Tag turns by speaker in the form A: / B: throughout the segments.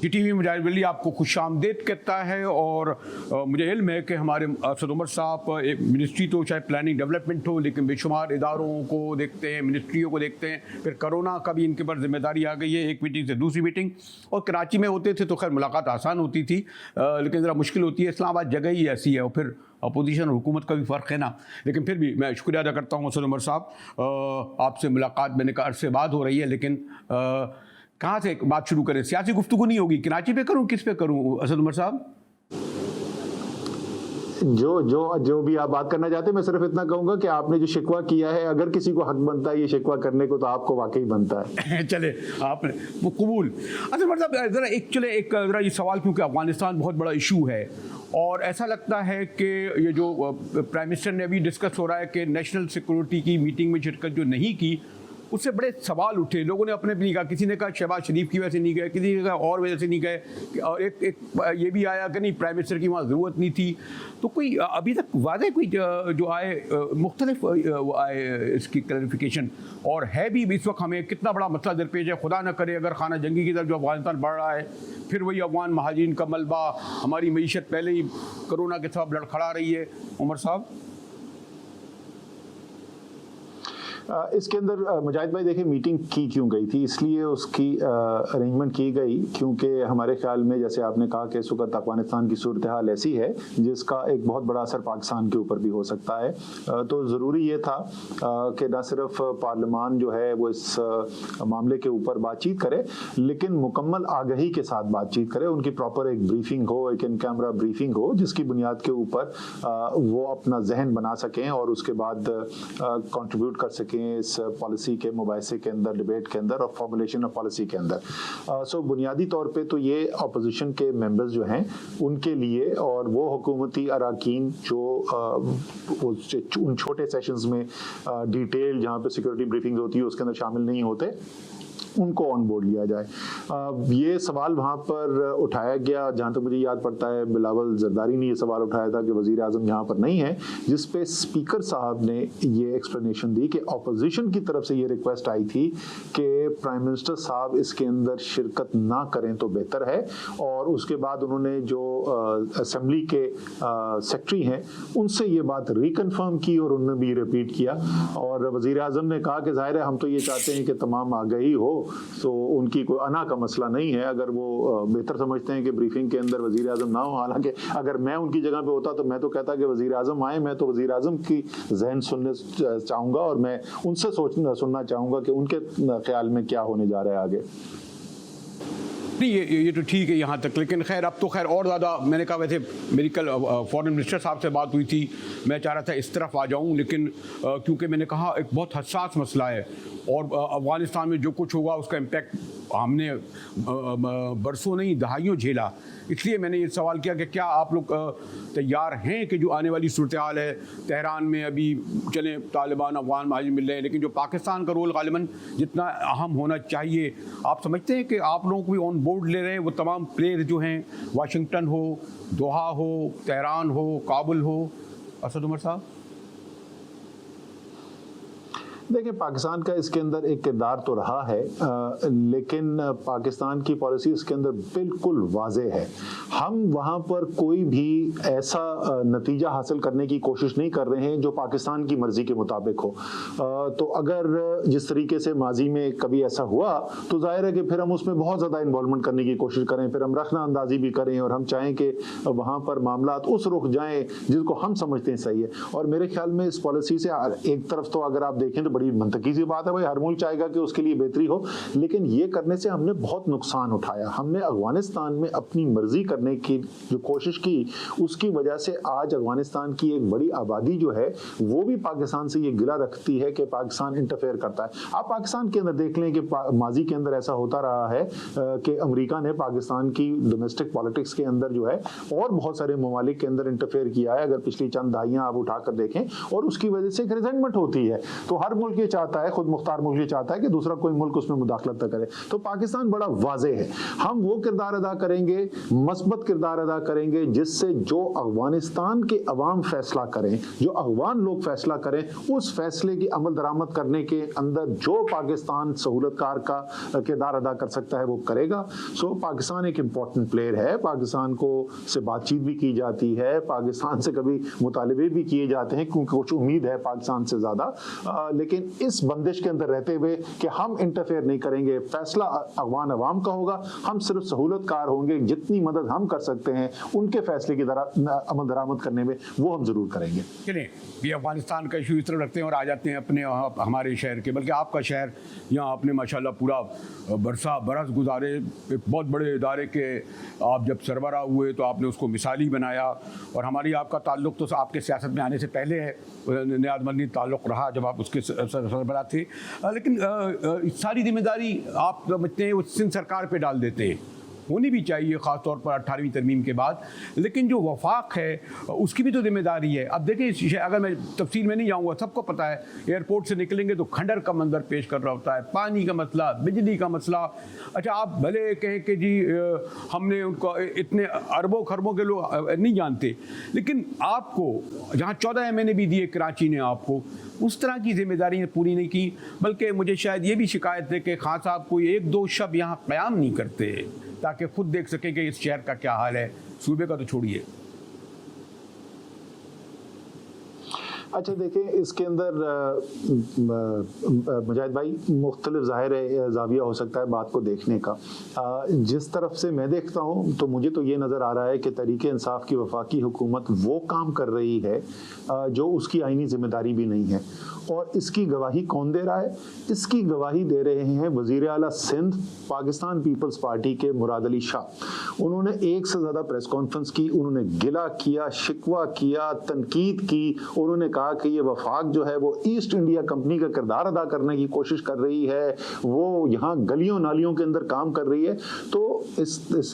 A: जी TV मुजाहिद वली आपको खुशामदीद कहता है। और मुझे इल्म है कि हमारे असद उमर साहब एक मिनिस्ट्री तो चाहे प्लानिंग डेवलपमेंट हो, लेकिन बेशुमार इदारों को देखते हैं, मिनिस्ट्रियों को देखते हैं। फिर कोरोना का भी इनके पर जिम्मेदारी आ गई है, एक मीटिंग से दूसरी मीटिंग। और कराची में होते थे तो खैर मुलाकात आसान होती थी, लेकिन ज़रा मुश्किल होती है। इस्लामाबाद जगह ही ऐसी है और फिर अपोजिशन और हुकूमत का भी फ़र्क है ना। लेकिन फिर भी मैं शुक्रिया अदा करता हूँ असद उमर साहब, आपसे मुलाकात मैंने कहा अरसे बाद हो रही है। लेकिन कहाँ से बात शुरू करें? सियासी गुफ्तगू नहीं होगी, कराची पे करूँ, किस पे करूँ असद उमर साहब?
B: जो भी आप बात करना चाहते हैं, मैं सिर्फ इतना कहूंगा कि आपने जो शिकवा किया है, अगर किसी को हक बनता है ये शिकवा करने को, तो आपको वाकई बनता है।
A: चले आपने वो कबूल। असद उमर साहब ज़रा ये सवाल, क्योंकि अफगानिस्तान बहुत बड़ा इशू है और ऐसा लगता है कि ये जो प्राइम मिनिस्टर ने अभी डिस्कस हो रहा है कि नेशनल सिक्योरिटी की मीटिंग में शिरकत जो नहीं की, उससे बड़े सवाल उठे। लोगों ने अपने भी नहीं कहा, किसी ने कहा शहबाज शरीफ की वजह से नहीं गए, किसी ने कहा और वजह से नहीं गए, और एक ये भी आया कि नहीं प्राइम मिनिस्टर की वहाँ ज़रूरत नहीं थी। तो कोई अभी तक वाज़ेह कोई जो आए मुख्तलिफ आए इसकी क्लैरिफिकेशन और है भी इस वक्त हमें कितना बड़ा मसला दरपेश है। खुदा न करे अगर खाना जंगी की तरफ जो अफगानिस्तान बढ़ रहा है, फिर वही अफगान महाजिरीन का मलबा, हमारी मीशत पहले ही कोरोना के सबब लड़खड़ा रही है। उमर साहब
B: इसके अंदर मुजाहिद भाई देखिए, मीटिंग की क्यों गई थी, इसलिए उसकी अरेंजमेंट की गई क्योंकि हमारे ख्याल में, जैसे आपने कहा कि इस वक्त अफगानिस्तान की सूरत हाल ऐसी है जिसका एक बहुत बड़ा असर पाकिस्तान के ऊपर भी हो सकता है। तो ज़रूरी ये था कि न सिर्फ पार्लियामान जो है वो इस मामले के ऊपर बातचीत करे, लेकिन मुकम्मल आगही के साथ बातचीत करे, उनकी प्रॉपर एक ब्रीफिंग हो, एक इन कैमरा ब्रीफिंग हो, जिसकी बुनियाद के ऊपर वो अपना जहन बना सकें और उसके बाद कंट्रीब्यूट कर सकें इस पॉलिसी के मुबाहिसे के अंदर, डिबेट के अंदर और फॉर्मुलेशन ऑफ पॉलिसी के अंदर। सो बुनियादी तौर पे तो ये अपोजिशन के मेंबर्स जो हैं उनके लिए, और वो हुकूमती अराकीन जो उन छोटे सेशंस में डिटेल जहाँ पे सिक्योरिटी ब्रीफिंग होती है उसके अंदर शामिल नहीं होते, उनको ऑन बोर्ड लिया जाए। ये सवाल वहाँ पर उठाया गया, जहाँ तक मुझे याद पड़ता है बिलावल जरदारी ने ये सवाल उठाया था कि वज़ीर आज़म यहाँ पर नहीं है, जिस पे स्पीकर साहब ने ये एक्सप्लेनेशन दी कि अपोजिशन की तरफ से ये रिक्वेस्ट आई थी कि प्राइम मिनिस्टर साहब इसके अंदर शिरकत ना करें तो बेहतर है। और उसके बाद उन्होंने जो असेंबली के सेक्रेटरी हैं उनसे ये बात रिकन्फर्म की और उन्होंने भी रिपीट किया। और वज़ीर आज़म ने कहा कि ज़ाहिर है हम तो ये चाहते हैं कि तमाम आगाही हो, तो उनकी कोई अना का मसला नहीं है। अगर वो बेहतर समझते हैं कि ब्रीफिंग के अंदर वज़ीर आज़म ना हो, हालांकि अगर मैं उनकी जगह पे होता तो मैं तो कहता कि वज़ीर आज़म आए, मैं तो वज़ीर आज़म की जहन सुनने चाहूँगा और मैं उनसे सुनना चाहूँगा कि उनके ख्याल में क्या होने जा रहा है आगे।
A: नहीं, ये तो ठीक है यहाँ तक, लेकिन खैर अब तो खैर और ज़्यादा मैंने कहा, वैसे मेरी कल फॉरेन मिनिस्टर साहब से बात हुई थी, मैं चाह रहा था इस तरफ आ जाऊँ, लेकिन क्योंकि मैंने कहा एक बहुत हसास मसला है और अफ़गानिस्तान में जो कुछ होगा उसका इम्पेक्ट हमने बरसों नहीं दहाइयों झेला, इसलिए मैंने ये सवाल किया कि क्या आप लोग तैयार हैं कि जो आने वाली सूरत हाल है तेहरान में, अभी चले तालिबान अफगान महाजिर मिल रहे हैं, लेकिन जो पाकिस्तान का रोल गालिबन जितना अहम होना चाहिए, आप समझते हैं कि आप लोगों को भी ऑन बोर्ड ले रहे हैं वो तमाम प्लेयर जो हैं, वाशिंगटन हो, दोहा हो, तेहरान हो, काबुल हो? असद उमर साहब
B: देखिए, पाकिस्तान का इसके अंदर एक किरदार तो रहा है, लेकिन पाकिस्तान की पॉलिसी इसके अंदर बिल्कुल वाज़ेह है। हम वहाँ पर कोई भी ऐसा नतीजा हासिल करने की कोशिश नहीं कर रहे हैं जो पाकिस्तान की मर्ज़ी के मुताबिक हो। तो अगर जिस तरीके से माजी में कभी ऐसा हुआ तो जाहिर है कि फिर हम उसमें बहुत ज़्यादा इन्वॉल्वमेंट करने की कोशिश करें, फिर हम रखना अंदाजी भी करें और हम चाहें कि वहाँ पर मामला उस रुख जाएँ जिसको हम समझते हैं सही है। और मेरे ख्याल में इस पॉलिसी से एक तरफ तो अगर आप देखें तो बड़ी मंतकी सी बात है, भाई हर मुल्क चाहेगा कि उसके लिए बेहतरी हो, लेकिन ये करने से हमने बहुत नुकसान उठाया। हमने अफगानिस्तान में अपनी मर्जी करने की जो कोशिश की, उसकी वजह से आज अफगानिस्तान की एक बड़ी आबादी जो है वो भी पाकिस्तान से ये गिला रखती है कि पाकिस्तान इंटरफेयर करता है। आप पाकिस्तान के अंदर देख लें कि माजी के अंदर ऐसा होता रहा है कि अमेरिका ने पाकिस्तान की डोमेस्टिक पॉलिटिक्स के अंदर जो है और बहुत सारे ममालिक के अंदर इंटरफेयर किया है, अगर पिछली चंद दहाइयां आप उठाकर देखें, और उसकी वजह से एक रिजेंटमेंट होती है। तो हर मुल्क ये चाहता है, खुद मुख्तार मुल्क ये चाहता है कि दूसरा कोई मुल्क उसमें मुदाखलत न करे। तो पाकिस्तान बड़ा वाज़े है, हम वो किरदार अदा करेंगे, मस्बत किरदार अदा करेंगे, जिससे जो अफगानिस्तान के अवाम फैसला करें, जो अफगान लोग फैसला करें, उस फैसले की अमल दरामद करने के अंदर जो पाकिस्तान सहूलतकार का किरदार अदा कर सकता है वो करेगा। सो पाकिस्तान एक इम्पॉर्टेंट प्लेयर है, पाकिस्तान को से बातचीत भी की जाती है, पाकिस्तान से कभी मुतालिबे भी किए जाते हैं क्योंकि कुछ उम्मीद है पाकिस्तान से ज़्यादा, लेकिन इस बंदिश के अंदर रहते हुए कि हम इंटरफेयर नहीं करेंगे, फैसला अफगान अवाम का होगा, हम सिर्फ सहूलतकार होंगे, जितनी मदद हम कर सकते हैं उनके फैसले की अमल दरामद करने में वो हम ज़रूर करेंगे।
A: चलिए, ये अफगानिस्तान का इशू इस तरफ रखते हैं और आ जाते हैं अपने हमारे शहर के, बल्कि आपका शहर, यहाँ आपने माशाल्लाह पूरा बरस गुजारे, एक बहुत बड़े इदारे के आप जब सरबराह हुए तो आपने उसको मिसाली बनाया, और हमारी आपका ताल्लुक़ तो आपके सियासत में आने से पहले है, नियाज़मंदी ताल्लुक़ रहा जब आप उसके सरबराह थे, लेकिन सारी जिम्मेदारी आप समझते हैं वो सिंध सरकार पे डाल देते हैं, होनी भी चाहिए ख़ास तौर पर 18वीं तरमीम के बाद, लेकिन जो वफाक है उसकी भी तो जिम्मेदारी है। अब देखिए, अगर मैं तफसील में नहीं जाऊँगा, सबको पता है एयरपोर्ट से निकलेंगे तो खंडर का मंजर पेश कर रहा होता है, पानी का मसला, बिजली का मसला। अच्छा, आप भले कहें कि जी हमने उनको इतने अरबों खरबों के लोग नहीं जानते, लेकिन आपको जहाँ 14 महीने भी दिए कराची ने आपको, उस तरह की जिम्मेदारी पूरी नहीं की, बल्कि मुझे शायद ये भी शिकायत है कि खान साहब कोई एक दो शब यहाँ क़याम नहीं करते ताकि खुद देख सकें कि इस शहर का क्या हाल है, सूबे का तो छोड़िए।
B: अच्छा देखें, इसके अंदर मुजाहिद भाई मुख्तलिफ ज़ाहिर है जाविया हो सकता है बात को देखने का। जिस तरफ से मैं देखता हूँ तो मुझे तो ये नज़र आ रहा है कि तहरीक इंसाफ की वफाकी हुकूमत वो काम कर रही है जो उसकी आईनी जिम्मेदारी भी नहीं है, और इसकी गवाही कौन दे रहा है? इसकी गवाही दे रहे हैं वज़ीर आला सिंध पाकिस्तान पीपल्स पार्टी के मुराद अली शाह। उन्होंने एक से ज़्यादा प्रेस कॉन्फ्रेंस की, उन्होंने गिला किया, शिकवा किया, तनकीद की, उन्होंने कहा कि ये वफाक जो है वो ईस्ट इंडिया कंपनी का किरदार अदा करने की कोशिश कर रही है, वो यहाँ गलियों नालियों के अंदर काम कर रही है। तो इस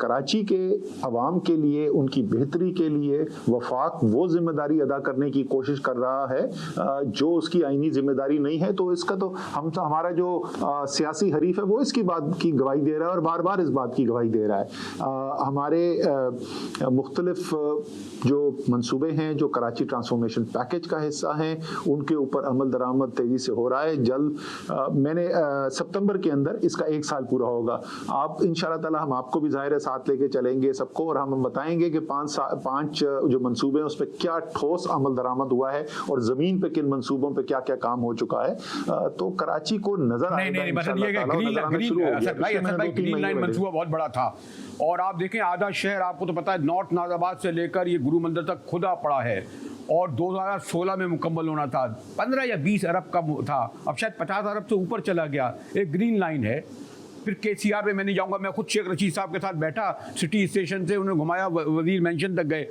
B: कराची के अवाम के लिए, उनकी बेहतरी के लिए वफाक वो जिम्मेदारी अदा करने की कोशिश कर रहा है जो उसकी आईनी जिम्मेदारी नहीं है। तो इसका तो हमारा जो सियासी हरीफ है वो इसकी बात की गवाही दे रहा है और बार बार इस बात की गवाही दे रहा है। हमारे मुख्तलिफ जो मंसूबे हैं जो कराची ट्रांसफॉर्मेशन पैकेज का हिस्सा हैं, उनके ऊपर अमल दरामद तेजी से हो रहा है। जल्द मैंने सितंबर के अंदर इसका 1 साल पूरा होगा। आप इंशाअल्लाह ताला, हम आपको भी ज़ाहिर है साथ लेके चलेंगे सबको, और हम बताएंगे कि 5 जो मंसूबे हैं उस पर क्या ठोस अमल दरामद हुआ है और ज़मीन पे किन मंसूबों पे क्या क्या काम हो चुका है। तो कराची को नजर आएगा
A: ग्रीन लाइन मंसूबा बहुत बड़ा था, और आप देखें आधा शहर, आपको तो पता है, नॉर्थ नाजाबाद से लेकर ये गुरु मंदिर तक खुदा पड़ा है, और 2016 में मुकम्मल होना था। 15 या 20 अरब का था, अब शायद 50 अरब से ऊपर चला गया। एक ग्रीन लाइन है। फिर KCR में मैं नहीं जाऊँगा, मैं खुद शेख रशीद साहब के साथ बैठा, सिटी स्टेशन से उन्हें घुमाया, वजीर मेंशन तक गए,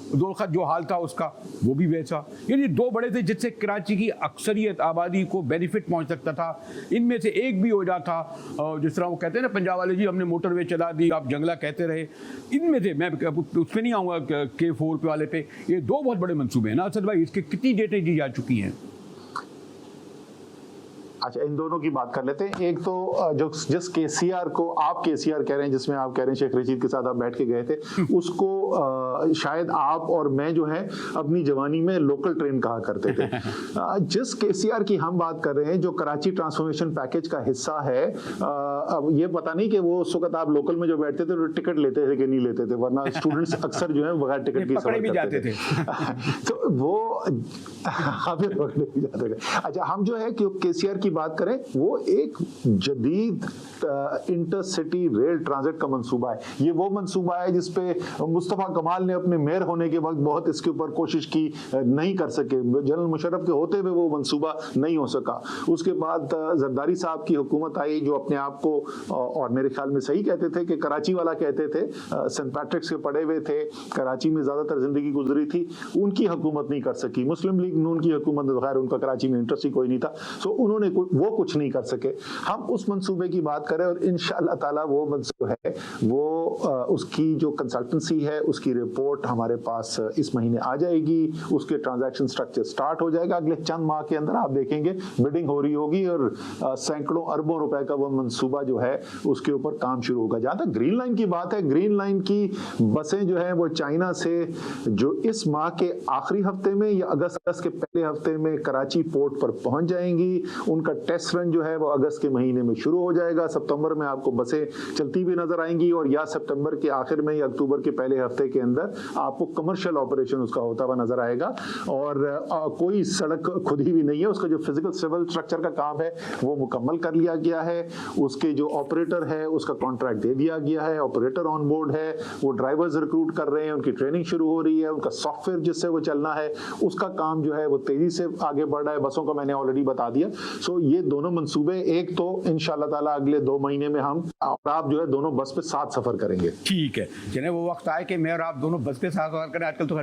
A: दो खत जो हाल था उसका वो भी वैसा। यानी 2 बड़े थे जिससे कराची की अक्सरियत आबादी को बेनिफिट पहुंच सकता था। इनमें से एक भी हो जाता, जिस तरह वो कहते हैं ना पंजाब वाले, जी हमने मोटरवे चला दी, आप जंगला कहते रहे। इनमें से मैं उस पर नहीं आऊँगा, K4 वाले पे। ये 2 बहुत बड़े मंसूबे हैं ना असद भाई, इसके कितनी डेटें दी जा चुकी हैं?
B: अच्छा, इन दोनों की बात कर लेते हैं। एक तो जिस KCR को आप KCR कह रहे हैं, जिसमें आप कह रहे हैं शेख रशीद के साथ आप बैठ के गए थे, उसको शायद आप और मैं जो है अपनी जवानी में लोकल ट्रेन कहा करते थे। जिस KCR की हम बात कर रहे हैं, जो कराची ट्रांसफॉर्मेशन पैकेज का हिस्सा है, अब ये पता नहीं कि वो उस वक्त आप लोकल में जो बैठते थे तो टिकट लेते थे कि नहीं लेते थे, वरना स्टूडेंट्स अक्सर जो है बगैर टिकट की सफर करते थे। तो वो पकड़े भी जाते थे। अच्छा, हम जो है KCR की बात करें, वो एक जदीद इंटरसिटी रेल ट्रांजिट का मंसूबा है। ये वो मंसूबा है जिसपे मुस्तफ़ा कमाल ने अपने मेयर होने के वक्त बहुत इसके ऊपर कोशिश की, नहीं कर सके। जनरल मुशर्रफ के होते हुए वो मंसूबा नहीं हो सका। उसके बाद जरदारी साहब की हुकूमत आई, जो अपने आप को और मेरे ख्याल में सही कहते थे कि कराची वाला कहते थे, सेंट पैट्रिक्स के पढ़े हुए थे, कराची में ज़्यादातर ज़िंदगी गुजरी थी, उनकी हुकूमत नहीं कर सकी। मुस्लिम लीग नून की हुकूमत, खैर उनका कराची में इंटरेस्ट ही कोई नहीं था, सो उन्होंने वो कुछ नहीं कर सके। हम उस मंसूबे की बात करें और इंशाअल्लाह ताला वो मंसूबा है, वो उसकी जो कंसल्टेंसी है उसकी रिपोर्ट हमारे पास इस महीने आ जाएगी, उसके ट्रांजैक्शन स्ट्रक्चर स्टार्ट हो जाएगा। अगले चंद माह के अंदर आप देखेंगे बिडिंग हो रही होगी और सैकड़ों अरबों रुपए का वो मंसूबा जो है उसके ऊपर काम शुरू होगा। जहां तक ग्रीन लाइन की बात है, ग्रीन लाइन की बसें जो है वो चाइना से जो इस माह के आखिरी हफ्ते में या अगस्त के पहले हफ्ते में कराची पोर्ट पर पहुंच जाएंगी। उनका टेस्ट रन जो है वो अगस्त के महीने में शुरू हो जाएगा। सितंबर में आपको बसें चलती हुई नजर आएंगी और या सितंबर के आखिर में या अक्टूबर के पहले हफ्ते के अंदर आपको कमर्शियल ऑपरेशन उसका होता हुआ नजर आएगा। और कोई सड़क खुदी हुई नहीं है, उसका जो फिजिकल सिविल स्ट्रक्चर का काम है वो मुकम्मल कर लिया गया है। उसके जो ऑपरेटर है उसका कॉन्ट्रैक्ट दे दिया गया है, ऑपरेटर ऑन बोर्ड है, वो ड्राइवर्स रिक्रूट कर रहे हैं, उनकी ट्रेनिंग शुरू हो रही है, उनका सॉफ्टवेयर जिससे वो चलना है उसका काम जो है वो तेजी से आगे बढ़ रहा है। बसों का मैंने ऑलरेडी बता दिया। सो ये दोनों मंसूबे, एक तो इंशाल्लाह ताला अगले 2 महीने में हम और आप जो है दोनों बस पे साथ सफर करेंगे।
A: ठीक है, चले वो वक्त आए कि मैं और आप दोनों बस के साथ सफर करें। आजकल तो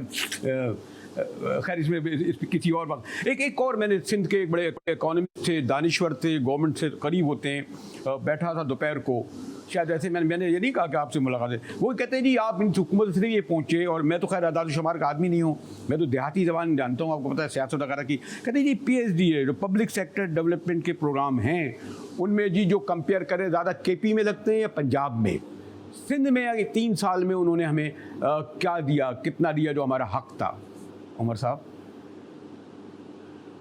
A: खैर इसमें किसी और वक्त एक और मैंने सिंध के एक बड़े इकोनॉमिस्ट थे, दानिश्वर थे, गवर्नमेंट से करीब होते हैं, बैठा था दोपहर को, शायद ऐसे मैंने ये नहीं कहा कि आपसे मुलाकात है, वो कहते हैं जी आप इन हुकूमत से ये पहुँचे, और मैं तो खैर आदाद शुमार का आदमी नहीं हूँ, मैं तो देहाती ज़बान जानता हूँ, आपको पता है सियासत वगैरह की। कहते हैं जी PhD है, जो पब्लिक सेक्टर डेवलपमेंट के प्रोग्राम हैं उनमें जी जो कंपेयर करें ज़्यादा KP में लगते हैं या पंजाब में। सिंध में 3 साल में उन्होंने हमें क्या दिया, कितना दिया जो हमारा हक था, उमर साहब?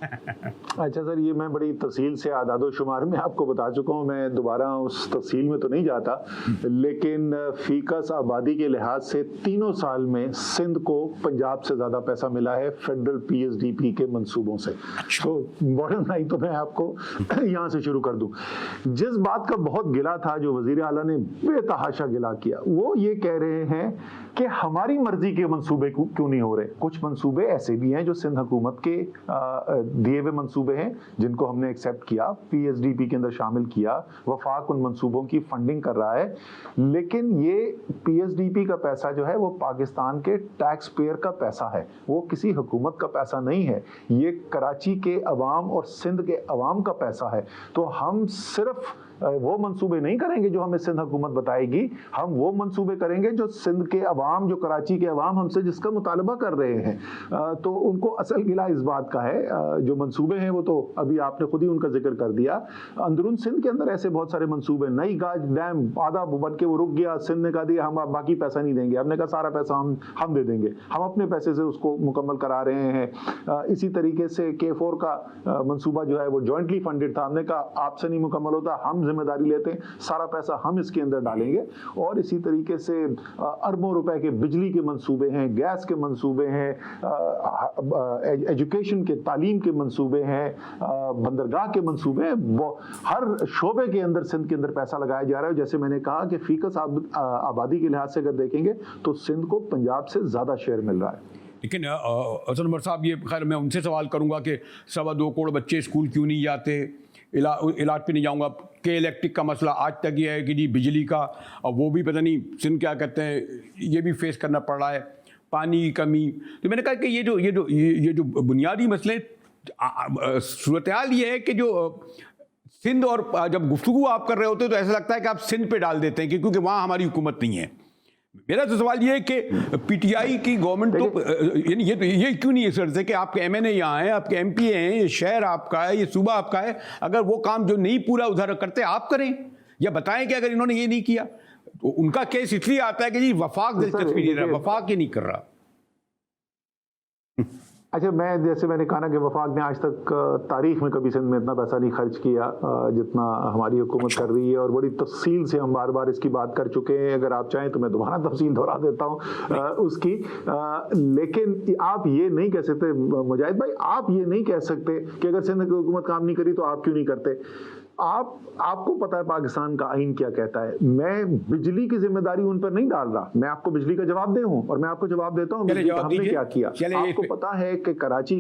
B: अच्छा सर, ये मैं बड़ी तफसील से आदादो शुमार में आपको बता चुका हूँ, मैं दोबारा उस तफसील में तो नहीं जाता, लेकिन फीकस आबादी के लिहाज से तीनों साल में सिंध को पंजाब से ज़्यादा पैसा मिला है फेडरल PSDP के मंसूबों से। तो बॉटम लाइन तो मैं आपको यहाँ से शुरू कर दूँ। जिस बात का बहुत गिला था, जो वज़ीर आला ने बेतहाशा गिला किया, वो ये कह रहे हैं कि हमारी मर्जी के मंसूबे क्यों नहीं हो रहे। कुछ मंसूबे ऐसे भी हैं जो सिंध हुकूमत के दिए हुए मंसूबे हैं जिनको हमने एक्सेप्ट किया, PSDP के अंदर शामिल किया, वफाक उन मंसूबों की फंडिंग कर रहा है, लेकिन ये PSDP का पैसा जो है वो पाकिस्तान के टैक्स पेयर का पैसा है, वो किसी हुकूमत का पैसा नहीं है। ये कराची के अवाम और सिंध के अवाम का पैसा है। तो हम सिर्फ वो मंसूबे नहीं करेंगे जो हमें सिंध हुकूमत बताएगी, हम वो मंसूबे करेंगे जो सिंध के अवाम, जो कराची के अवाम हमसे जिसका मुतालबा कर रहे हैं। तो उनको असल गिला इस बात का है। जो मंसूबे हैं वो तो अभी आपने खुद ही उनका जिक्र कर दिया। अंदरून सिंध के अंदर ऐसे बहुत सारे मंसूबे, नई गाज डैम आधा बन के वो रुक गया, सिंध ने कहा दिया हम बाकी पैसा नहीं देंगे, हमने कहा सारा पैसा हम दे देंगे, हम अपने पैसे से उसको मुकम्मल करा रहे हैं। इसी तरीके से K4 का मंसूबा जो है वो जॉइंटली फंडेड था, हमने कहा आपसे नहीं मुकम्मल होता, हम जिम्मेदारी लेते हैं, सारा पैसा हम इसके अंदर डालेंगे। और इसी तरीके से अरबों रुपए के बिजली के मंसूबे हैं, गैस के मंसूबे हैं, एजुकेशन के, तालीम के मंसूबे हैं, बंदरगाह के मंसूबे हैं। हर शोबे के अंदर सिंध के अंदर पैसा लगाया जा रहा है। जैसे मैंने कहा कि फीकस आबादी के लिहाज से अगर देखेंगे तो सिंध को पंजाब से ज़्यादा शेयर मिल रहा है।
A: लेकिन हसन उमर साहब, ये खैर मैं उनसे सवाल करूंगा कि 2.25 करोड़ बच्चे स्कूल क्यों नहीं जाते, इलाज पे नहीं जाऊंगा। के इलेक्ट्रिक का मसला आज तक ये है कि जी बिजली का, और वो भी पता नहीं सिंध क्या कहते हैं, ये भी फेस करना पड़ रहा है, पानी की कमी। तो मैंने कहा कि ये जो बुनियादी मसले, सूरत हाल ये है कि जो सिंध, और जब गुफ्तगू आप कर रहे होते तो ऐसा लगता है कि आप सिंध पे डाल देते हैं कि क्योंकि वहाँ हमारी हुकूमत नहीं है। मेरा तो सवाल ये है कि PTI की गवर्नमेंट तो यानी ये क्यों नहीं सोचते कि आपके MNA यहाँ हैं, आपके MP हैं, ये शहर आपका है, ये सूबा आपका है, अगर वो काम जो नहीं पूरा उधर करते आप करें, या बताएं कि अगर इन्होंने ये नहीं किया। तो उनका केस इसलिए आता है कि जी वफाक दिलचस्पी नहीं रहा, वफाक ये नहीं कर रहा।
B: अच्छा, जैसे मैंने कहा ना कि वफाक ने आज तक तारीख में कभी सिंध में इतना पैसा नहीं खर्च किया जितना हमारी हुकूमत कर रही है, और बड़ी तफसील से हम बार बार इसकी बात कर चुके हैं। अगर आप चाहें तो मैं दोबारा तफसील दोहरा देता हूँ उसकी। लेकिन आप ये नहीं कह सकते मुजाहिद भाई, आप ये नहीं कह सकते कि अगर सिंध की हुकूमत काम नहीं करी तो आप क्यों नहीं करते। आपको पता है पाकिस्तान का आइन क्या कहता है। मैं बिजली की जिम्मेदारी उन पर नहीं डाल रहा, मैं आपको बिजली का जवाब दे हूं और मैं आपको जवाब देता हूं हमने क्या किया। आपको पता है कि कराची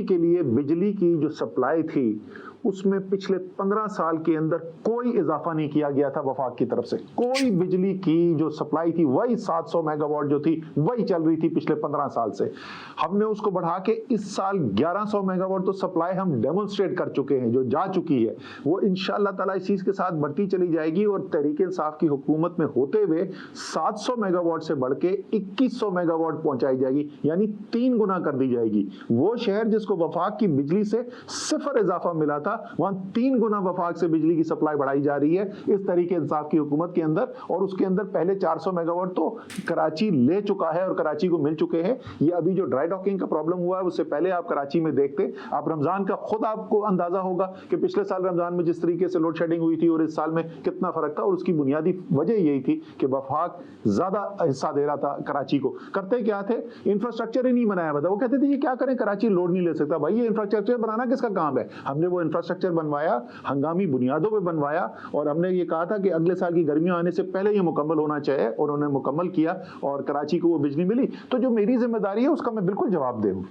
B: के लिए बिजली की जो सप्लाई थी उसमें पिछले 15 साल के अंदर कोई इजाफा नहीं किया गया था वफाक की तरफ से। कोई बिजली की जो सप्लाई थी वही 700 मेगावाट जो थी वही चल रही थी पिछले 15 साल से। हमने उसको बढ़ा के इस साल 1100 मेगावाट तो सप्लाई हम डेमोन्स्ट्रेट कर चुके हैं, जो जा चुकी है। वो इंशाअल्लाह ताला इस चीज के साथ बढ़ती चली जाएगी और तहरीक-ए-इंसाफ की हुकूमत में होते हुए 700 मेगावाट से बढ़ के 2100 मेगावाट पहुंचाई जाएगी, यानी 3 गुना कर दी जाएगी। वो शहर जिसको वफाक की बिजली से सिफर इजाफा मिला था, वहां 3 गुना वफाक से बिजली की सप्लाई बढ़ाई जा रही है इस तहरीक-ए-इंसाफ की हुकूमत के अंदर। और उसके अंदर पहले 400 मेगावाट तो कराची ले चुका है और कराची को मिल चुके हैं। ये अभी जो ड्राई डॉकिंग का प्रॉब्लम हुआ है उससे पहले आप कराची में देखते, आप रमजान का खुद आपको अंदाजा होगा कि पिछले साल रमजान में जिस तरीके से लोड शेडिंग हुई थी और इस साल में कितना फर्क था। और उसकी बुनियादी वजह यही थी कि वफाक ज्यादा हिस्सा दे रहा था कराची को। करते क्या थे, इंफ्रास्ट्रक्चर ही नहीं बनाया था। वो कहते थे ये क्या करें, कराची लोड नहीं ले सकता। भाई ये इंफ्रास्ट्रक्चर बनाना किसका काम है? हमने वो इंफ्रास्ट्रक्चर बनवाया, हंगामी बुनियादों पर बनवाया और हमने ये कहा था कि अगले साल की गर्मियां आने से पहले ये मुकम्मल होना चाहिए और उन्होंने मुकम्मल किया और कराची को वो बिजली मिली। तो जो मेरी जिम्मेदारी है उसका मैं बिल्कुल जवाब दूँ।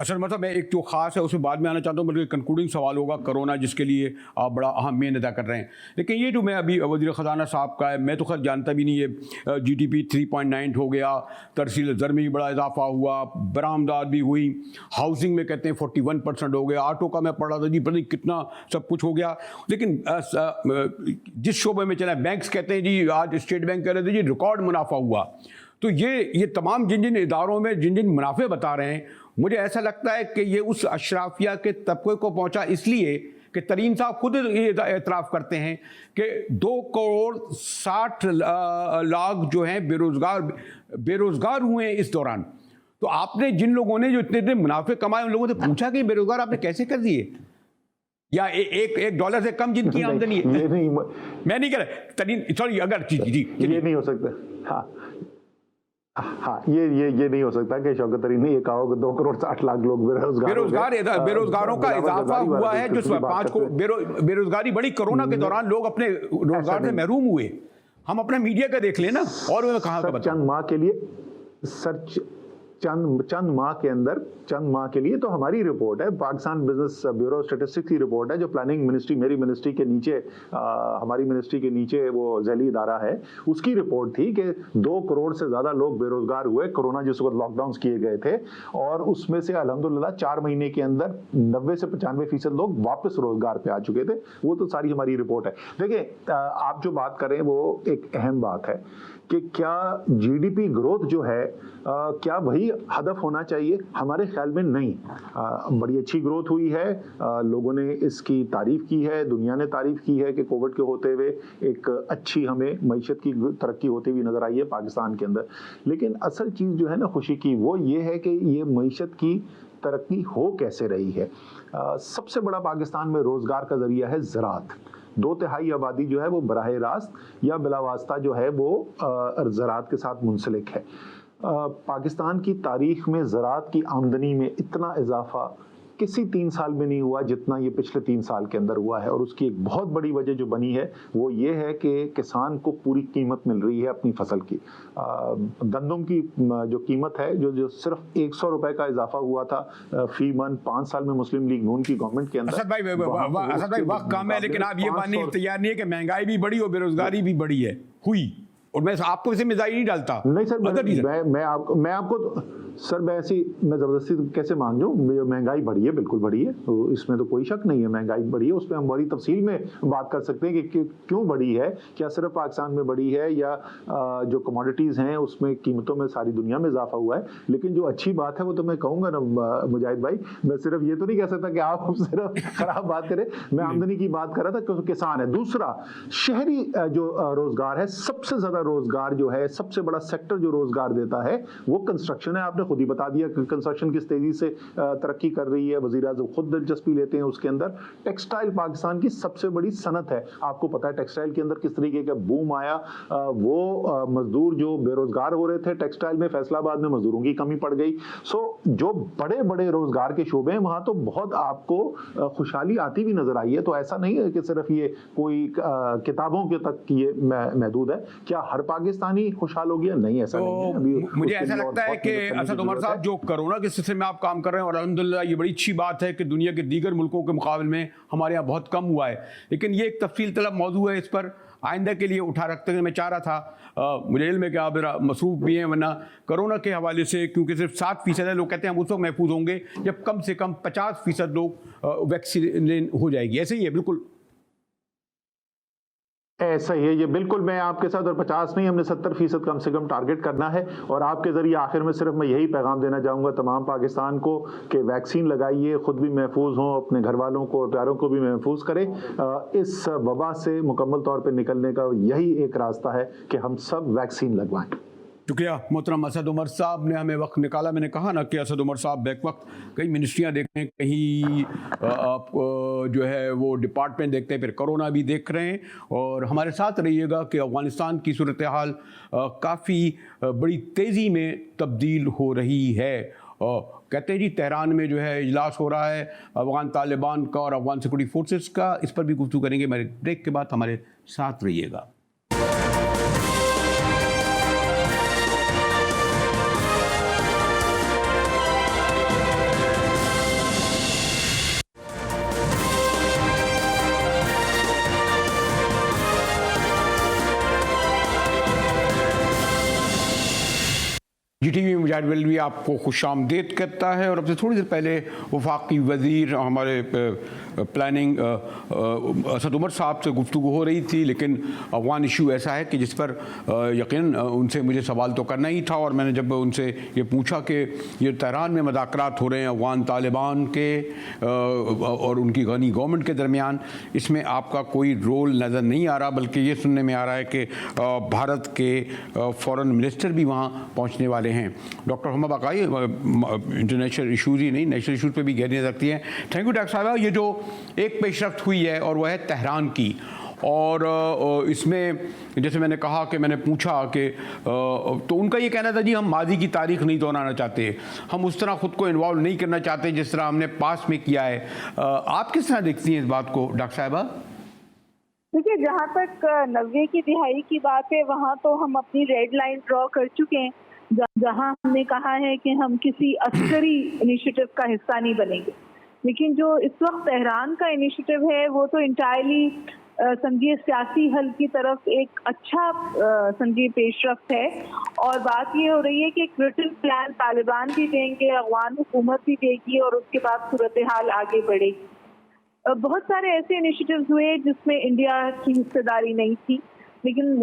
A: अच्छा, मतलब मैं एक जो ख़ास है उसमें बाद में आना चाहता हूँ, बल्कि कंक्लूडिंग सवाल होगा कोरोना जिसके लिए आप बड़ा अहम मेन अदा कर रहे हैं। लेकिन ये जो मैं अभी वज़ीर ख़जाना साहब का है, मैं तो खैर जानता भी नहीं है। GDP 3.9 हो गया, तरसील ज़र में भी बड़ा इजाफा हुआ, बरामदात भी हुई, हाउसिंग में कहते हैं 41% हो गया, ऑटो का मैं पढ़ रहा था जी पता नहीं कितना सब कुछ हो गया। लेकिन जिस शोबे में चला, बैंक्स कहते हैं जी, आज स्टेट बैंक कह रहे थे जी रिकॉर्ड मुनाफा हुआ। तो ये तमाम जिन जिन इदारों में जिन जिन मुनाफे बता रहे हैं, मुझे ऐसा लगता है कि ये उस अशराफिया के तबके को पहुंचा इसलिए कि तरीन साहब खुद ये एतराफ़ करते हैं कि 2 करोड़ 60 लाख जो हैं बेरोज़गार हुए हैं इस दौरान। तो आपने जिन लोगों ने जो इतने इतने मुनाफे कमाए उन लोगों से पूछा कि बेरोज़गार आपने कैसे कर दिए, या एक डॉलर से कम जिनकी आमदनी है?
B: ये नहीं,
A: मैं नहीं कह रहा तरीन, सॉरी, अगर जी
B: ये नहीं हो सकता। हाँ, ये नहीं हो सकता कि शौकत तरीन ने ये कहा हो कि 2 करोड़ 60 लाख लोग
A: बेरोजगारों का इजाफा हुआ है। जो 5 को बेरोजगारी बढ़ी कोरोना के दौरान, लोग अपने रोजगार से महरूम हुए। हम अपने मीडिया का देख लेना। और मैं कहाँ का
B: चंद माह के लिए सर, चंद माह के लिए तो हमारी रिपोर्ट है, पाकिस्तान बिजनेस ब्यूरो स्टैटिस्टिक्स की रिपोर्ट है, जो प्लानिंग मिनिस्ट्री, मेरी मिनिस्ट्री के नीचे, हमारी मिनिस्ट्री के नीचे वो झैली इदारा है, उसकी रिपोर्ट थी कि 2 करोड़ से ज़्यादा लोग बेरोजगार हुए कोरोना जिस वक्त लॉकडाउन किए गए थे। और उसमें से अल्हम्दुलिल्लाह 4 महीने के अंदर 90 से 95% लोग वापस रोजगार पे आ चुके थे। वो तो सारी हमारी रिपोर्ट है। देखिए, आप जो बात करें वो एक अहम बात है कि क्या GDP ग्रोथ जो है क्या वही हदफ होना चाहिए? हमारे ख्याल में नहीं। बड़ी अच्छी ग्रोथ हुई है, लोगों ने इसकी तारीफ की है, दुनिया ने तारीफ की है कि कोविड के होते हुए एक अच्छी हमें मईशत की तरक्की होती हुई नजर आई है पाकिस्तान के अंदर। लेकिन असल चीज़ जो है ना खुशी की, वो ये है कि ये मईशत की तरक्की हो कैसे रही है। सबसे बड़ा पाकिस्तान में रोजगार का जरिया है ज़राअत। 2/3 आबादी जो है वो बराह रास्त या बिलावास्ता जो है वो ज़राअत के साथ मुंसलिक है। पाकिस्तान की तारीख में ज़राअत की आमदनी में इतना इजाफा किसी 3 साल में नहीं हुआ जितना ये पिछले 3 साल के अंदर हुआ है। और उसकी एक बहुत बड़ी वजह जो बनी है वो ये है कि किसान को पूरी कीमत मिल रही है अपनी फसल की। गंदम की जो कीमत है, जो सिर्फ 100 रुपए का इजाफा हुआ था फी मन 5 साल में मुस्लिम लीग नून की गवर्नमेंट के अंदर।
A: असद भाई वक्त कम है, लेकिन आप ये मानने तैयार नहीं है कि महंगाई भी बढ़ी और बेरोजगारी भी बढ़ी है हुई। और मैं आपको वैसे मिजाज नहीं डालता।
B: नहीं सर, मैं आपको सर मैं ज़बरदस्ती कैसे मान लूँ? महंगाई बढ़ी है, बिल्कुल बढ़ी है, तो इसमें तो कोई शक नहीं है महंगाई बढ़ी है। उस पर हम बड़ी तफसील में बात कर सकते हैं कि क्यों बढ़ी है, क्या सिर्फ पाकिस्तान में बढ़ी है या जो कमोडिटीज़ हैं उसमें कीमतों में सारी दुनिया में इजाफा हुआ है। लेकिन जो अच्छी बात है वो तो मैं कहूँगा ना मुजाहिद भाई, मैं सिर्फ ये तो नहीं कह सकता कि आप सिर्फ खराब बात करें। मैं आमदनी की बात कर रहा था क्योंकि किसान है। दूसरा, शहरी जो रोजगार है, सबसे ज़्यादा रोजगार जो है, सबसे बड़ा सेक्टर जो रोजगार देता है वो कंस्ट्रक्शन है। आपने खुद ही बता दिया कि कंस्ट्रक्शन किस तेजी से तरक्की कर रही है, वज़ीर आज़म खुद दिलचस्पी लेते हैं उसके अंदर। टेक्सटाइल पाकिस्तान की सबसे बड़ी सनत है। आपको पता है टेक्सटाइल के अंदर किस तरीके का बूम आया। वो मजदूर जो बेरोजगार हो रहे थे टेक्सटाइल में, फैसलाबाद में मजदूरों की कमी पड़ गई। सो जो बड़े बड़े रोजगार के शोबे हैं वहां तो बहुत आपको खुशहाली आती हुई नजर आई है। तो ऐसा नहीं है कि सिर्फ ये कोई किताबों के तक ये महदूद है। क्या हर पाकिस्तानी खुशहाल हो गया? नहीं, ऐसा नहीं है। अभी
A: मुझे ऐसा लगता है कि असद उमर साहब, जो कोरोना के सिलसिले में आप काम कर रहे हैं और अल्हम्दुलिल्लाह ये बड़ी अच्छी बात है कि दुनिया के दीगर मुल्कों के मुकाबले में हमारे यहाँ बहुत कम हुआ है, लेकिन ये एक तफसील तलब मौजू है, इस पर आइंदा के लिए उठा रखते हैं। मैं चाह रहा था मुझे इल्म है कि आप मेरा मसरूफ़ भी हैं, वरना कोरोना के हवाले से क्योंकि सिर्फ 7% है, लोग कहते हैं हम उस वक्त महफूज होंगे जब कम से कम 50% लोग वैक्सीन हो जाएगी। ऐसे ही है, बिल्कुल
B: ऐसा ही है ये, बिल्कुल मैं आपके साथ। और 50 नहीं, हमने 70% कम से कम टारगेट करना है। और आपके जरिए आखिर में सिर्फ मैं यही पैगाम देना चाहूँगा तमाम पाकिस्तान को कि वैक्सीन लगाइए, खुद भी महफूज हों, अपने घर वालों को और प्यारों को भी महफूज करें। इस वबा से मुकम्मल तौर पर निकलने का यही एक रास्ता है कि हम सब वैक्सीन लगवाएं।
A: शुक्रिया मोहतरम असद उमर साहब ने हमें वक्त निकाला। मैंने कहा ना कि असद उमर साहब बैक वक्त कई मिनिस्ट्रियाँ देखते हैं, कहीं आप जो है वो डिपार्टमेंट देखते हैं, फिर कोरोना भी देख रहे हैं। और हमारे साथ रहिएगा कि अफ़गानिस्तान की सूरत हाल काफ़ी बड़ी तेज़ी में तब्दील हो रही है। कहते हैं जी तेहरान में जो है इजलास हो रहा है अफ़गान तालिबान का और अफ़गान सिक्योरिटी फोर्सेस का, इस पर भी गुफ्तगू करेंगे। मेरे ब्रेक के बाद हमारे साथ रहिएगा। GTV मुजाहिद वल्लवी आपको खुशामदीद करता है। और अब से थोड़ी देर पहले वफाकी वज़ीर हमारे प्लानिंग असद उमर साहब से गुफ्तगू हो रही थी, लेकिन अफ़गान इशू ऐसा है कि जिस पर यकीन उनसे मुझे सवाल तो करना ही था। और मैंने जब उनसे ये पूछा कि ये तेहरान में मुज़ाकरात हो रहे हैं अफ़गान तालिबान के और उनकी गनी गवर्नमेंट के दरमियान, इसमें आपका कोई रोल नज़र नहीं आ रहा, बल्कि ये सुनने में आ रहा है कि भारत के फ़ॉरेन मिनिस्टर भी वहाँ पहुँचने वाले हैं। डॉक्टर हममा बाकाई इंटरनेशनल इशूज़ ही नहीं, नेशनल इशूज़ पे भी गहरी नज़र रखती हैं। थैंक यू डॉक्टर साहब। ये जो एक पेशरफ्त हुई है और वह है तेहरान की, और इसमें जैसे मैंने कहा कि मैंने पूछा कि तो उनका ये कहना था जी हम माजी की तारीख नहीं दोहराना चाहते, हम उस तरह ख़ुद को इन्वॉल्व नहीं करना चाहते जिस तरह हमने पास में किया है। आप किस तरह देखती हैं इस बात को डॉक्टर साहिबा?
C: देखिए, जहाँ तक 90 की दिहाई की बात है वहाँ तो हम अपनी रेड लाइन ड्रॉ कर चुके हैं, जहाँ हमने कहा है कि हम किसी अस्करी इनिशिएटिव का हिस्सा नहीं बनेंगे। लेकिन जो इस वक्त तेहरान का इनिशिएटिव है वो तो इंटायरली समझिए सियासी हल की तरफ एक अच्छा समझिए पेशरफ्त है। और बात ये हो रही है कि एक रिटन प्लान तालिबान भी देंगे, अफगान हुकूमत भी देगी और उसके बाद सूरत हाल आगे बढ़ेगी। बहुत सारे ऐसे इनिशिएटिव्स हुए जिसमें इंडिया की हिस्सेदारी नहीं थी, लेकिन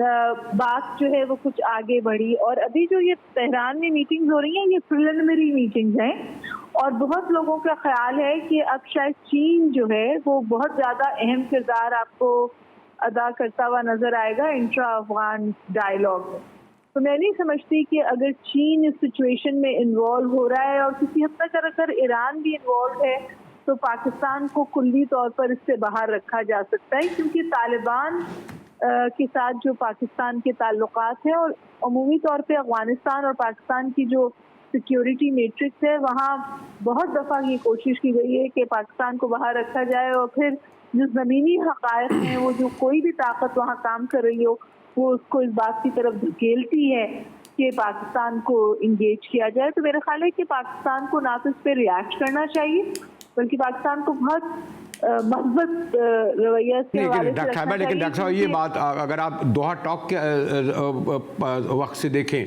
C: बात जो है वो कुछ आगे बढ़ी। और अभी जो ये तेहरान में मीटिंग्स हो रही हैं ये प्रिलिमिनरी मीटिंग्स हैं, और बहुत लोगों का ख्याल है कि अब शायद चीन जो है वो बहुत ज़्यादा अहम किरदार आपको अदा करता हुआ नज़र आएगा इंट्रा अफगान डायलॉग में। तो मैं नहीं समझती कि अगर चीन इस सिचुएशन में इन्वॉल्व हो रहा है और किसी हद तक अगर ईरान भी इन्वॉल्व है तो पाकिस्तान को कुल्ली तौर पर इससे बाहर रखा जा सकता है, क्योंकि तालिबान के साथ जो पाकिस्तान के ताल्लुकात हैं और अमूमी तौर पे अफगानिस्तान और पाकिस्तान की जो सिक्योरिटी मैट्रिक्स है वहाँ बहुत दफ़ा ये कोशिश की गई है कि पाकिस्तान को बाहर रखा जाए, और फिर जो ज़मीनी हक़ाइक़ हैं वो जो कोई भी ताकत वहाँ काम कर रही हो वो उसको इस बात की तरफ धकेलती है कि पाकिस्तान को इंगेज किया जाए। तो मेरा ख्याल है कि पाकिस्तान को ना तो इस पर रिएक्ट करना चाहिए बल्कि पाकिस्तान को बहुत मजबूत रवैया से
A: डॉक्टर साहब ये बात अगर आप दोहा टॉक के वक्त से देखें,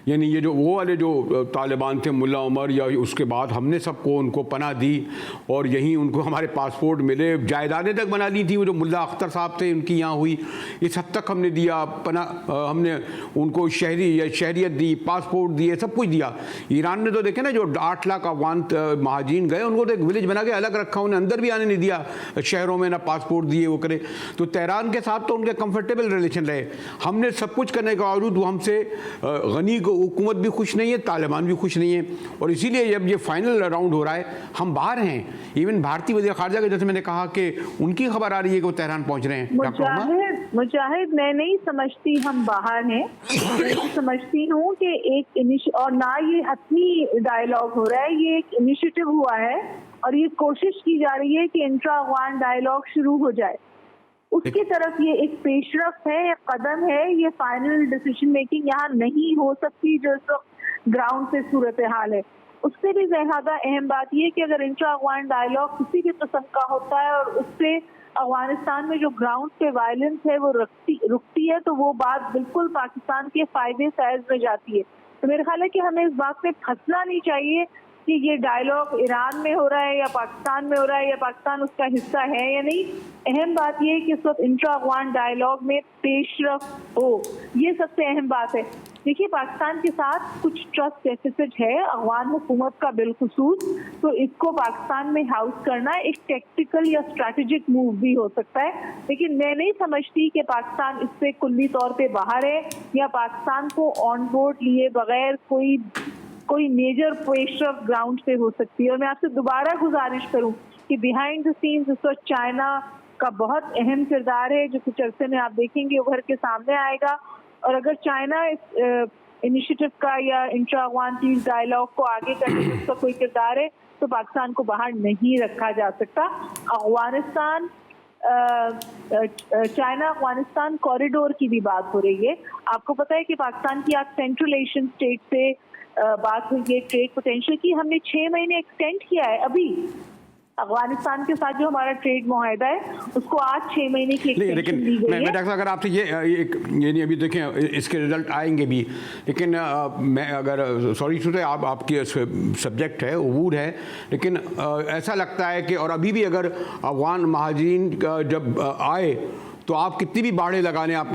A: यानी ये जो वो वाले जो तालिबान थे मुल्ला उमर, या उसके बाद हमने सबको उनको पनाह दी और यहीं उनको हमारे पासपोर्ट मिले, जायदादें तक बना ली थी, वो जो मुल्ला अख्तर साहब थे उनकी यहाँ हुई, इस हद तक हमने दिया पनाह, हमने उनको शहरियत दी, पासपोर्ट दिए, सब कुछ दिया। ईरान ने तो देखे ना जो 8 लाख अफगान महाजिन गए उनको तो एक विलेज बना के अलग रखा, उन्हें अंदर भी आने नहीं दिया शहरों में, ना पासपोर्ट दिए वो करे। तो तेहरान के साथ तो उनके कंफर्टेबल रिलेशन रहे, हमने सब कुछ करने के बावजूद वो हमसे गनी हुकूमत भी खुश नहीं है, तालिबान भी खुश नहीं है। और इसीलिए जब ये फाइनल राउंड हो रहा है हम बाहर हैं। इवन भारतीय वज़ीर ख़ारजा के जैसे मैंने कहा कि उनकी खबर आ रही है कि वो तेहरान पहुंच रहे हैं।
C: मुजाहिद मैं नहीं समझती हम बाहर हैं, मैं समझती हूँ कि एक और ना ये हतमी डायलॉग हो रहा है, ये एक इनिशिएटिव हुआ है और ये कोशिश की जा रही है कि इंट्रा अफगान डायलॉग शुरू हो जाए, उसकी तरफ ये एक पेशरफ्त है, एक कदम है। ये फाइनल डिसीजन मेकिंग यहाँ नहीं हो सकती जो इस वक्त ग्राउंड पे सूरत हाल है। उससे भी ज़्यादा अहम बात यह कि अगर इंट्रा अफगान डायलॉग किसी भी किस्म का होता है और उससे अफगानिस्तान में जो ग्राउंड पे वायलेंस है वो रुकती है, तो वो बात बिल्कुल पाकिस्तान के फायदे साइज में जाती है। तो मेरा ख्याल है कि हमें इस बात पे फंसना नहीं चाहिए कि ये डायलॉग ईरान में हो रहा है या पाकिस्तान में हो रहा है या पाकिस्तान उसका हिस्सा है या नहीं। अहम बात ये है कि इस वक्त इंट्रा अफगान डायलॉग में पेशरफ हो, ये सबसे अहम बात है। देखिए, पाकिस्तान के साथ कुछ ट्रस्ट डेफिसिट है अफगान हुकूमत का बिलखुसूस, तो इसको पाकिस्तान में हाउस करना एक टैक्टिकल या स्ट्रैटेजिक मूव भी हो सकता है। लेकिन मैं नहीं समझती कि पाकिस्तान इससे कुल्ली तौर पे बाहर है या पाकिस्तान को ऑन बोर्ड लिए बगैर कोई मेजर पेशरफ ग्राउंड पे हो सकती है। और मैं आपसे दोबारा गुजारिश करूं कि बिहाइंड द सीन्स इस वक्त चाइना का बहुत अहम किरदार है, जो कुछ अरसे में आप देखेंगे उभर के सामने आएगा। और अगर चाइना इस इनिशिएटिव का या इंट्रा अफगान पीस डायलॉग को आगे करने में उसका कोई किरदार है, तो पाकिस्तान को बाहर नहीं रखा जा सकता। अफगानिस्तान चाइना अफगानिस्तान कॉरिडोर की भी बात हो रही है। आपको पता है कि पाकिस्तान की आज सेंट्रल एशियन स्टेट से बात हुई है ट्रेड पोटेंशियल की। हमने 6 महीने एक्सटेंड किया है अभी अफगानिस्तान के साथ जो हमारा ट्रेड मुआहदा है उसको आज 6 महीने की एक्सटेंशन दी गई है।
A: मैं डॉक्टर अगर आपसे ये नहीं अभी देखें इसके रिजल्ट आएंगे भी, लेकिन मैं अगर सॉरी टू से आपकी सब्जेक्ट है अबूर है, लेकिन ऐसा लगता है कि और अभी भी अगर अफगान महाजिरीन जब आए तो आप कितनी भी बाड़े लगाने आप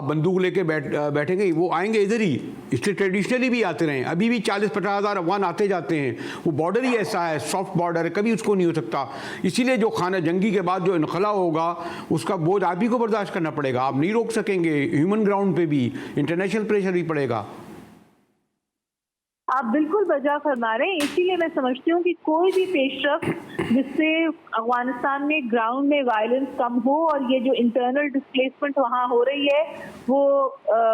A: बंदूक लेके बैठेंगे, वो आएंगे इधर ही, इसलिए ट्रेडिशनली भी आते रहे। अभी भी 40-50 हज़ार अफगान आते जाते हैं। वो बॉर्डर ही ऐसा है, सॉफ्ट बॉर्डर है, कभी उसको नहीं हो सकता। इसीलिए जो खाना जंगी के बाद जो इनखला होगा उसका बोझ आप ही को बर्दाश्त करना पड़ेगा, आप नहीं रोक सकेंगे। ह्यूमन ग्राउंड पे भी इंटरनेशनल प्रेशर भी पड़ेगा।
C: आप बिल्कुल वजह फरमा रहे हैं। इसीलिए मैं समझती हूँ कि कोई भी पेशरफ जिससे अफगानिस्तान में ग्राउंड में वायलेंस कम हो और ये जो इंटरनल डिस्प्लेसमेंट वहाँ हो रही है वो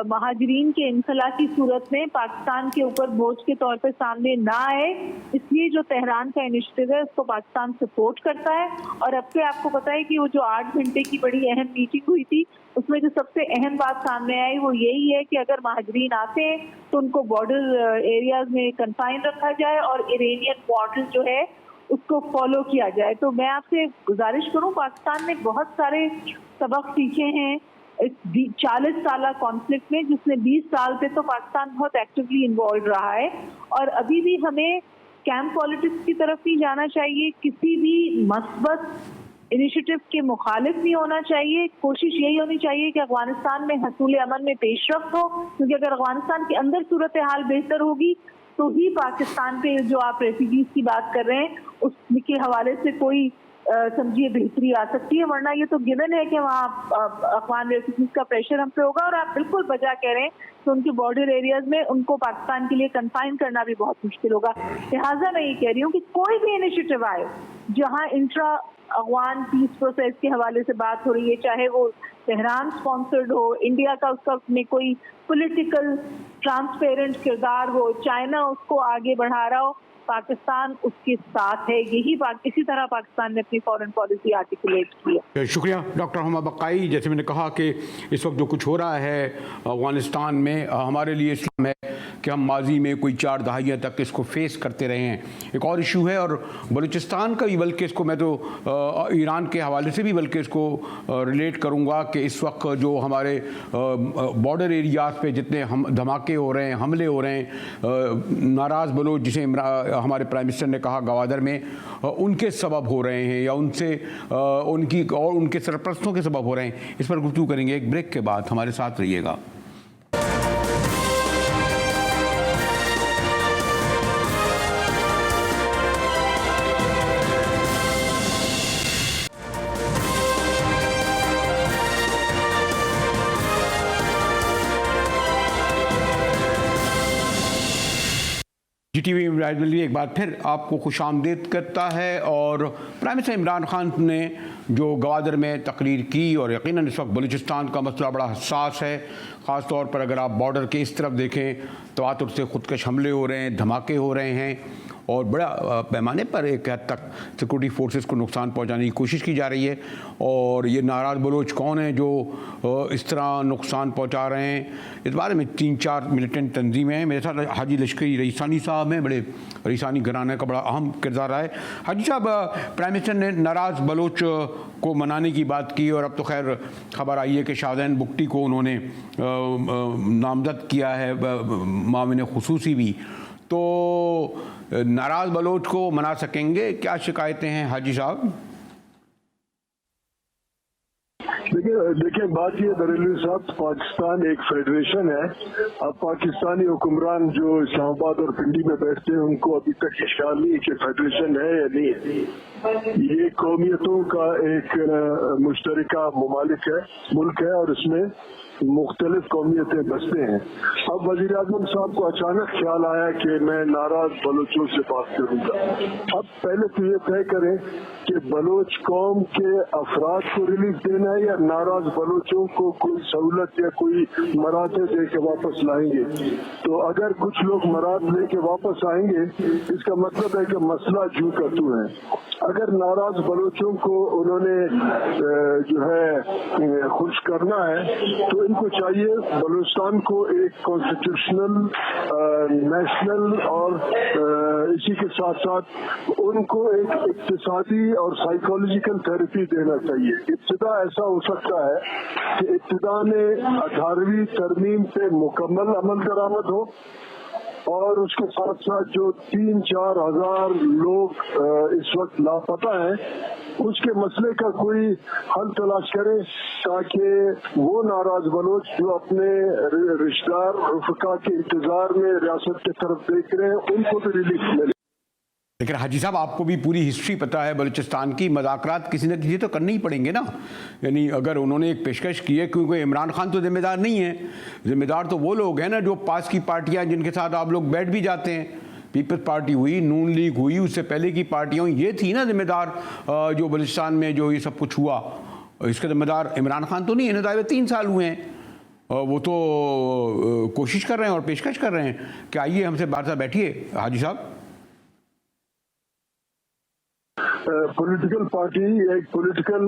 C: महाजरीन के इनखला की सूरत में पाकिस्तान के ऊपर बोझ के तौर पे सामने ना आए, इसलिए जो तेहरान का इनिशिएटिव है उसको पाकिस्तान सपोर्ट करता है। और अब से आपको पता है कि वो जो 8 घंटे की बड़ी अहम मीटिंग हुई थी उसमें जो सबसे अहम बात सामने आई वो यही है कि अगर महाजरीन आते हैं तो उनको बॉर्डर एरियाज में कन्फाइन रखा जाए और इरानियन मॉडल जो है उसको फॉलो किया जाए। तो मैं आपसे गुजारिश करूं, पाकिस्तान ने बहुत सारे सबक सीखे हैं इस 40 साल कॉन्फ्लिक्ट में, जिसमें 20 साल से तो पाकिस्तान बहुत एक्टिवली इन्वॉल्व रहा है। और अभी भी हमें कैंप पॉलिटिक्स की तरफ नहीं जाना चाहिए, किसी भी मस्बत इनिशिएटिव के मुखालिफ नहीं होना चाहिए। कोशिश यही होनी चाहिए कि अफगानिस्तान में हसूल अमन में पेशरफ्त हो, क्योंकि अगर अफगानिस्तान के अंदर सूरत हाल बेहतर होगी तो ही पाकिस्तान पे जो आप रेफ्यूजीज की बात कर रहे हैं उसके हवाले से कोई समझिए बेहतरी आ सकती है। वरना ये तो गिवन है कि वहाँ अफगान रेफ्यूजीज का प्रेशर हम पे होगा। और आप बिल्कुल बजा कह रहे हैं कि उनके बॉर्डर एरियाज में उनको पाकिस्तान के लिए कन्फाइन करना भी बहुत मुश्किल होगा। लिहाजा मैं ये कह रही हूँ कि कोई भी इनिशिएटिव आए जहाँ इंट्रा अफगान पीस प्रोसेस के हवाले से बात हो रही है, चाहे वो तेहरान स्पॉन्सर्ड हो, इंडिया का उसका में कोई पॉलिटिकल ट्रांसपेरेंट किरदार हो, चाइना उसको आगे बढ़ा रहा हो, पाकिस्तान उसके साथ है। इसी तरह पाकिस्तान ने अपनी फॉरेन पॉलिसी आर्टिकुलेट की है।
A: शुक्रिया डॉक्टर हमा बकाई। जैसे मैंने कहा कि इस वक्त जो कुछ हो रहा है अफगानिस्तान में हमारे लिए इस्लाम है कि हम माजी में कोई 4 दहाइयाँ तक इसको फेस करते रहे हैं। एक और इशू है और बलूचिस्तान का भी, बल्कि इसको मैं तो ईरान के हवाले से भी बल्कि इसको रिलेट करूँगा कि इस वक्त जो हमारे बॉर्डर एरियाज पे जितने धमाके हो रहे हैं, हमले हो रहे हैं, नाराज़ बलोच जिसे हमारे प्राइम मिनिस्टर ने कहा गवादर में, उनके सबब हो रहे हैं या उनके सरपरस्तों के सबब हो रहे हैं। इस पर गुफ्तगू करेंगे एक ब्रेक के बाद। हमारे साथ रहिएगा। GTV एक बार फिर आपको खुशामदीद करता है। और प्राइम मिनिस्टर इमरान खान ने जो गवादर में तकरीर की, और यकीनन इस वक्त बलूचिस्तान का मसला बड़ा हसास है, ख़ास तौर पर अगर आप बॉर्डर के इस तरफ देखें तवातुर से खुदकश हमले हो रहे हैं, धमाके हो रहे हैं। और बड़ा पैमाने पर एक हद तक सिक्योरिटी फोर्सेस को नुकसान पहुंचाने की कोशिश की जा रही है। और ये नाराज़ बलोच कौन है जो इस तरह नुकसान पहुंचा रहे हैं, इस बारे में 3-4 मिलिटेंट तंजीमें हैं। मेरे साथ हाजी लश्करी रईसानी साहब हैं, बड़े रईसानी घराने का बड़ा अहम किरदार है। हाजी साहब, प्राइम मिनिस्टर ने नाराज़ बलोच को मनाने की बात की और अब तो खैर खबर आई है कि शाहदैन बुगटी को उन्होंने नामजद किया है, माविन खुसूसी भी। तो नाराज़ बलोच को मना सकेंगे? क्या शिकायतें हैं हाजी साहब?
D: देखिए बात ये बरेलवी साहब, पाकिस्तान एक फेडरेशन है। अब पाकिस्तानी हुक्मरान जो इस्लामाबाद और पिंडी में बैठते हैं उनको अभी तक ये ख्याल नहीं कि फेडरेशन है या नहीं है। ये कौमियतों का एक मुश्तरका मुल्क है और इसमें मुख्तलिफ कौमियतें बसते हैं। अब वजीर आजम साहब को अचानक ख्याल आया कि मैं नाराज बलोचों से बात करूंगा। अब पहले तो ये तय करें कि बलोच कौम के अफराद को रिलीफ देना है या नाराज बलोचों को कोई सहूलत या कोई मराते दे के वापस लाएंगे। तो अगर कुछ लोग मराद लेके वापस आएंगे इसका मतलब है कि मसला जू का तू है। अगर नाराज बलोचों को उन्होंने जो है खुश करना है तो इनको चाहिए बलूचिस्तान को एक कॉन्स्टिट्यूशनल नेशनल और इसी के साथ साथ उनको एक इक्तिसादी और साइकोलॉजिकल थेरेपी देना चाहिए। इब्तिदा ऐसा हो सकता है कि इब्तिदा में 18वीं तरमीम पे मुकम्मल अमल दरामद हो और उसके साथ साथ जो 3-4 हजार लोग इस वक्त लापता हैं उसके मसले का कोई हल तलाश करे ताकि वो नाराज बलोच जो अपने रिश्तेदार रफका के इंतजार में रियासत की तरफ देख रहे हैं उनको भी रिलीफ मिले।
A: लेकिन हाजी साहब, आपको भी पूरी हिस्ट्री पता है बलूचिस्तान की। मज़ाकरात किसी न किसी तो करने ही पड़ेंगे ना। यानी अगर उन्होंने एक पेशकश की है, क्योंकि इमरान खान तो जिम्मेदार नहीं है, जिम्मेदार तो वो लोग हैं ना जो पास की पार्टियां जिनके साथ आप लोग बैठ भी जाते हैं। पीपल्स पार्टी हुई, नून लीग हुई, उससे पहले की पार्टियाँ हुई, ये थी ना जिम्मेदार जो बलूचिस्तान में जो ये सब कुछ हुआ। इसका जिम्मेदार इमरान खान तो नहीं है। नदायब 3 साल हुए हैं, वो तो कोशिश कर रहे हैं और पेशकश कर रहे हैं कि आइए हमसे बाहर से बैठिए। हाजी साहब,
D: पॉलिटिकल पार्टी एक पॉलिटिकल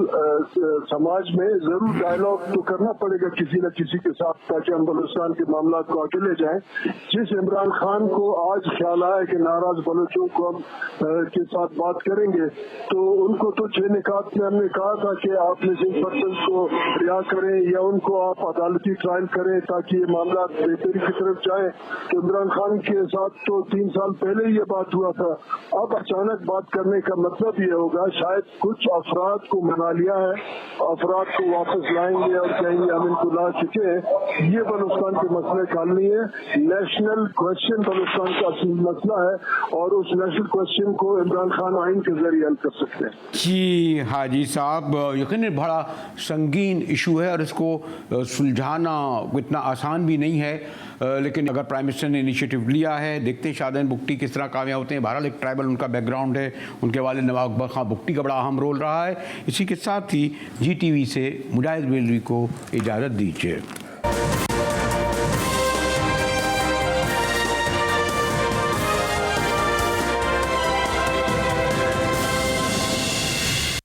D: समाज में जरूर डायलॉग तो करना पड़ेगा किसी न किसी के साथ ताकि हम बलूचिस्तान के मामला को आगे ले जाएं। जिस इमरान खान को आज ख्याल आया कि नाराज बलूचों को हम के साथ बात करेंगे तो उनको तो 6 निकात में हमने कहा था कि आप मिसिंग पर्सन को रिहा करें या उनको आप अदालती ट्रायल करें ताकि ये मामला बेहतरी की तरफ जाए। तो इमरान खान के साथ तो 3 साल पहले ही ये बात हुआ था। अब अचानक बात करने का मतलब ये होगा शायद कुछ अफराद को मना लिया है, अफराद को वापस लाएंगे और कहेंगे हम इनको ला चुके हैं। ये बलूचिस्तान के मसले का हल नहीं है। नेशनल क्वेश्चन बलूचिस्तान का असली मसला है और उस नेशनल क्वेश्चन को इमरान खान आइन के जरिए हल कर सकते हैं।
A: जी हाजी साहब, यकीनन बड़ा संगीन इशू है और इसको सुलझाना इतना आसान भी नहीं है। लेकिन अगर प्राइम मिनिस्टर ने इनिशिएटिव लिया है, देखते हैं शाहदैन बुगटी किस तरह कामयाब होते हैं। बहरहाल एक ट्राइबल उनका बैकग्राउंड है, उनके वाले नवाब अकबर खां बुगटी का बड़ा अहम रोल रहा है। इसी के साथ ही GTV से मुजाहिद बेलवी को इजाज़त दीजिए।